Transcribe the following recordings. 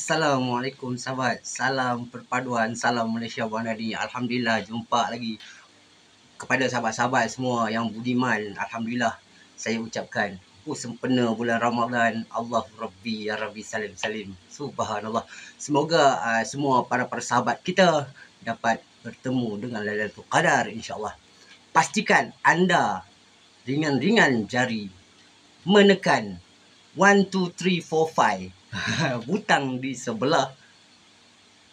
Assalamualaikum sahabat. Salam perpaduan, salam Malaysia Bandari. Alhamdulillah jumpa lagi kepada sahabat-sahabat semua yang budiman. Alhamdulillah saya ucapkan sempena bulan Ramadan. Allah Rabbi ya Rabbi salim salim. Subhanallah. Semoga semua para sahabat kita dapat bertemu dengan Lailatul Qadar insya-Allah. Pastikan anda ringan-ringan jari menekan 1 2 3 4 5 butang di sebelah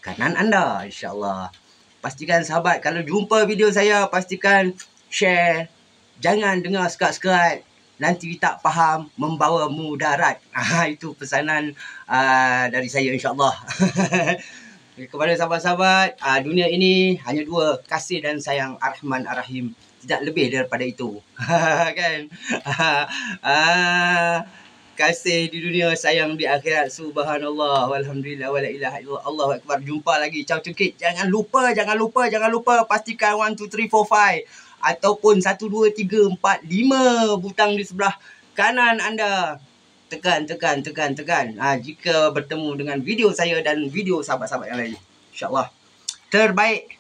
kanan anda insya-Allah. Pastikan sahabat kalau jumpa video saya pastikan share, jangan dengar sekat-sekat, nanti tak faham membawa mudarat. Itu pesanan dari saya insya-Allah. Kepada sahabat-sahabat, dunia ini hanya dua, kasih dan sayang, Ar-Rahman Ar-Rahim, tidak lebih daripada itu. Kan? Kasih di dunia, sayang di akhirat. Subhanallah, walhamdulillah, wala ilaha illallah, Allahu akbar. Jumpa lagi. Ciao cengkit. Jangan lupa. Pastikan 1 2 3 4 5 ataupun 1 2 3 4 5 butang di sebelah kanan anda. Tekan. Jika bertemu dengan video saya dan video sahabat-sahabat yang lain, insya-Allah. Terbaik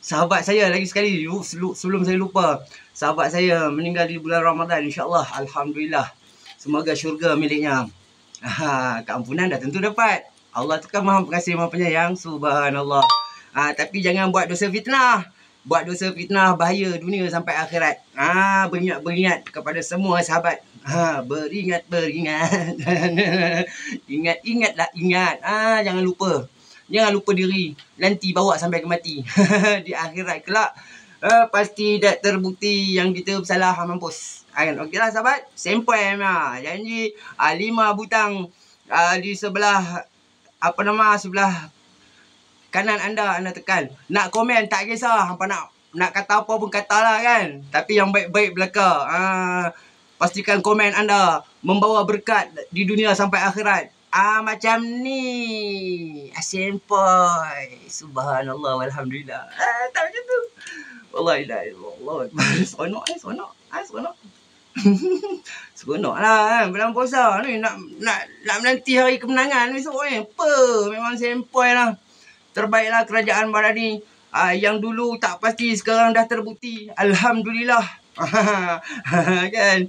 sahabat saya lagi sekali sebelum saya lupa. Sahabat saya meninggal di bulan Ramadan insya-Allah. Alhamdulillah. Semoga syurga miliknya. Keampunan dah tentu dapat. Allah tu kan Maha Pengasih, Maha Penyayang. Subhanallah. Tapi jangan buat dosa fitnah. Buat dosa fitnah bahaya dunia sampai akhirat. Beringat kepada semua sahabat. Beringat. Ingat. Jangan lupa. Jangan lupa diri. Nanti bawa sampai ke mati. Di akhirat kelak. Pasti tak terbukti yang kita bersalah, mampus. Okeylah sahabat, sempoi janji 5 butang di sebelah sebelah kanan anda tekan. Nak komen tak kisah, hampa nak kata apa pun katalah kan. Tapi yang baik-baik belaka. Pastikan komen anda membawa berkat di dunia sampai akhirat. Macam ni. Sempoi. Subhanallah walhamdulillah. Tak macam tu. Wallahi la ilaha illallah. Seronok. Seronok lah bulan puasa ni, nak menanti hari kemenangan besok ni. Memang sempoi lah. Terbaiklah kerajaan Bandari. Yang dulu tak pasti sekarang dah terbukti. Alhamdulillah. Kan?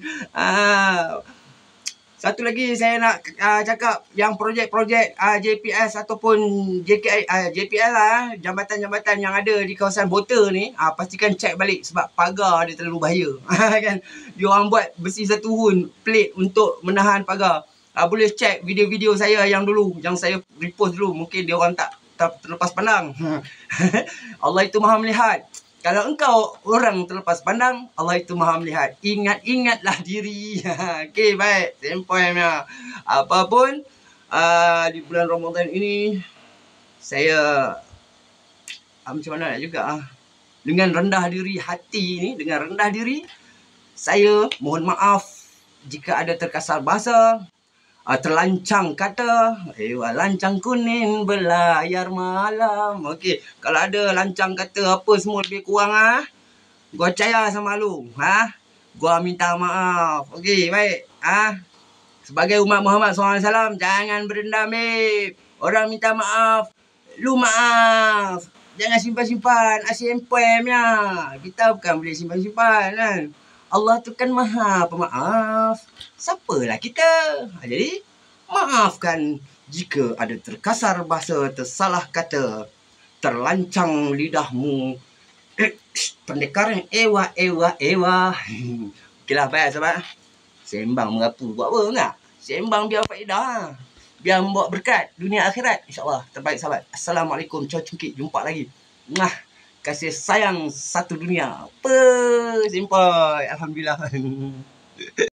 Satu lagi saya nak cakap yang projek-projek JPS ataupun JPL lah, jambatan-jambatan yang ada di kawasan Bota ni, pastikan cek balik sebab pagar dia terlalu bahaya. Kan? Dia orang buat besi satu hun plate untuk menahan pagar. Boleh cek video-video saya yang dulu, yang saya repost dulu, mungkin dia orang tak terlepas pandang. Allah itu Maha melihat. Kalau engkau orang terlepas pandang, Allah itu Maha melihat. Ingatlah diri. Okey, baik. Sempoi punya. Apapun di bulan Ramadan ini, saya macam mana juga dengan rendah diri hati ni, saya mohon maaf jika ada terkasar bahasa, terlancang kata, lancang kuning berlayar malam. Okey, kalau ada lancang kata apa semua lebih kurang gua percaya sama lu. Gua minta maaf. Okey, baik. Sebagai umat Muhammad SAW, jangan berdendam, babe. Orang minta maaf, lu maaf. Jangan simpan-simpan. Sempoi punya. Kita bukan boleh simpan-simpan kan. Allah tu kan Maha Pemaaf. Siapalah kita. Jadi maafkan jika ada terkasar bahasa, tersalah kata, terlancang lidahmu, pendekar ewa. Okeylah, baik sahabat. Sembang merapu buat apa enggak? Sembang biar faedah. Biar membawa berkat dunia akhirat insya-Allah. Terbaik sahabat. Assalamualaikum. Ciao cengkit. Jumpa lagi. Kasih sayang satu dunia. Sempoi. Alhamdulillah.